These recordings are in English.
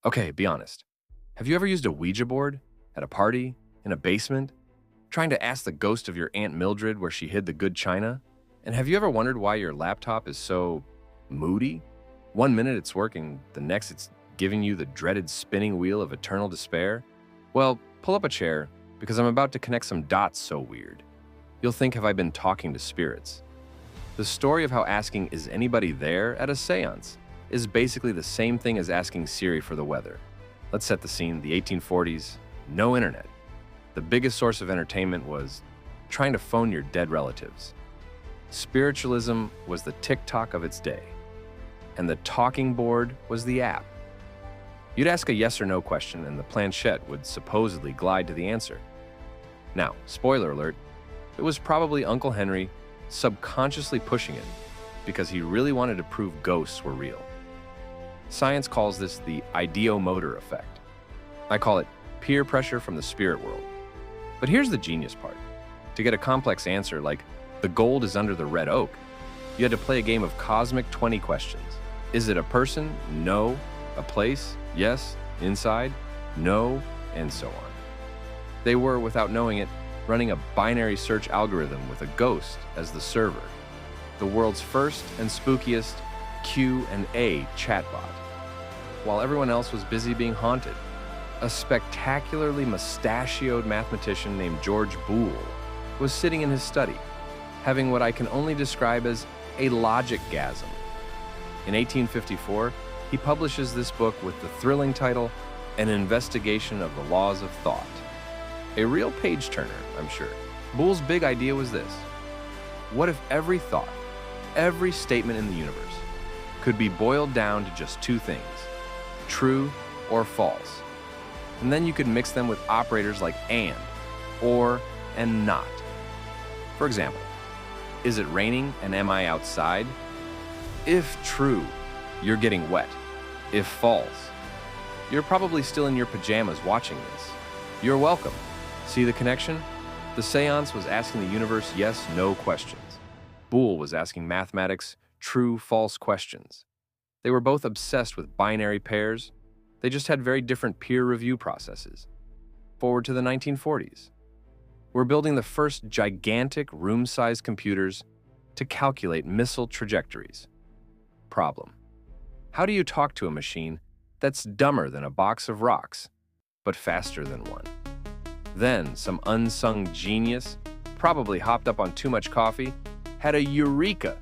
Okay, be honest. Have you ever used a Ouija board? At a party? In a basement? Trying to ask the ghost of your Aunt Mildred where she hid the good china? And have you ever wondered why your laptop is so moody? One minute it's working, the next it's giving you the dreaded spinning wheel of eternal despair? Well, pull up a chair, because I'm about to connect some dots so weird. You'll think, have I been talking to spirits? The story of how asking, is anybody there at a seance, is basically the same thing as asking Siri for the weather. Let's set the scene. The 1840s, no internet. The biggest source of entertainment was trying to phone your dead relatives. Spiritualism was the TikTok of its day, and the talking board was the app. You'd ask a yes or no question, and the planchette would supposedly glide to the answer. Now, spoiler alert, it was probably Uncle Henry subconsciously pushing it because he really wanted to prove ghosts were real. Science calls this the ideomotor effect. I call it peer pressure from the spirit world. But here's the genius part. To get a complex answer like, the gold is under the red oak, you had to play a game of cosmic 20 questions. Is it a person? No. A place? Yes. Inside? No. And so on. They were, without knowing it, running a binary search algorithm with a ghost as the server. The world's first and spookiest Q&A chatbot. While everyone else was busy being haunted, a spectacularly mustachioed mathematician named George Boole was sitting in his study, having what I can only describe as a logic-gasm. In 1854, he publishes this book with the thrilling title, An Investigation of the Laws of Thought. A real page-turner, I'm sure. Boole's big idea was this. What if every thought, every statement in the universe, could be boiled down to just two things, true or false? And then you could mix them with operators like and, or, and not. For example, is it raining and am I outside? If true, you're getting wet. If false, you're probably still in your pajamas watching this. You're welcome. See the connection? The seance was asking the universe yes/no questions. Boole was asking mathematics true/false questions. They were both obsessed with binary pairs. They just had very different peer review processes. Forward to the 1940s. We're building the first gigantic room-sized computers to calculate missile trajectories. Problem. How do you talk to a machine that's dumber than a box of rocks, but faster than one? Then some unsung genius, probably hopped up on too much coffee, had a eureka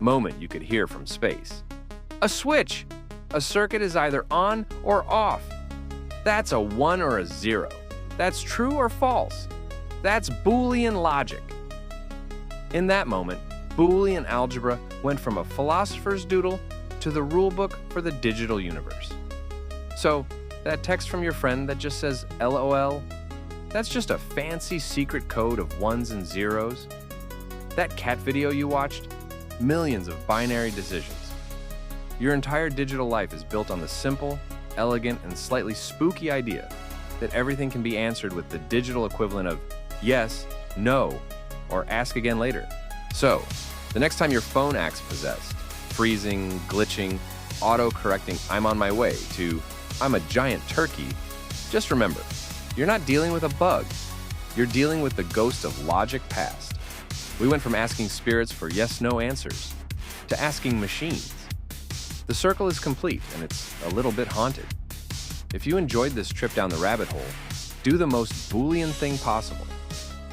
moment you could hear from space. A switch! A circuit is either on or off. That's a 1 or a 0. That's true or false. That's Boolean logic. In that moment, Boolean algebra went from a philosopher's doodle to the rulebook for the digital universe. So, that text from your friend that just says LOL, that's just a fancy secret code of ones and zeros. That cat video you watched, millions of binary decisions. Your entire digital life is built on the simple, elegant, and slightly spooky idea that everything can be answered with the digital equivalent of yes, no, or ask again later. So, the next time your phone acts possessed, freezing, glitching, auto-correcting I'm on my way to I'm a giant turkey, just remember, you're not dealing with a bug. You're dealing with the ghost of logic past. We went from asking spirits for yes-no answers to asking machines. The circle is complete, and it's a little bit haunted. If you enjoyed this trip down the rabbit hole, do the most Boolean thing possible.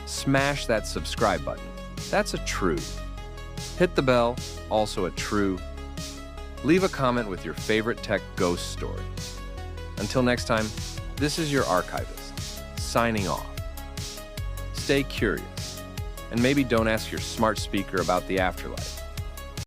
Smash that subscribe button. That's a true. Hit the bell, also a true. Leave a comment with your favorite tech ghost story. Until next time, this is your archivist, signing off. Stay curious, and maybe don't ask your smart speaker about the afterlife.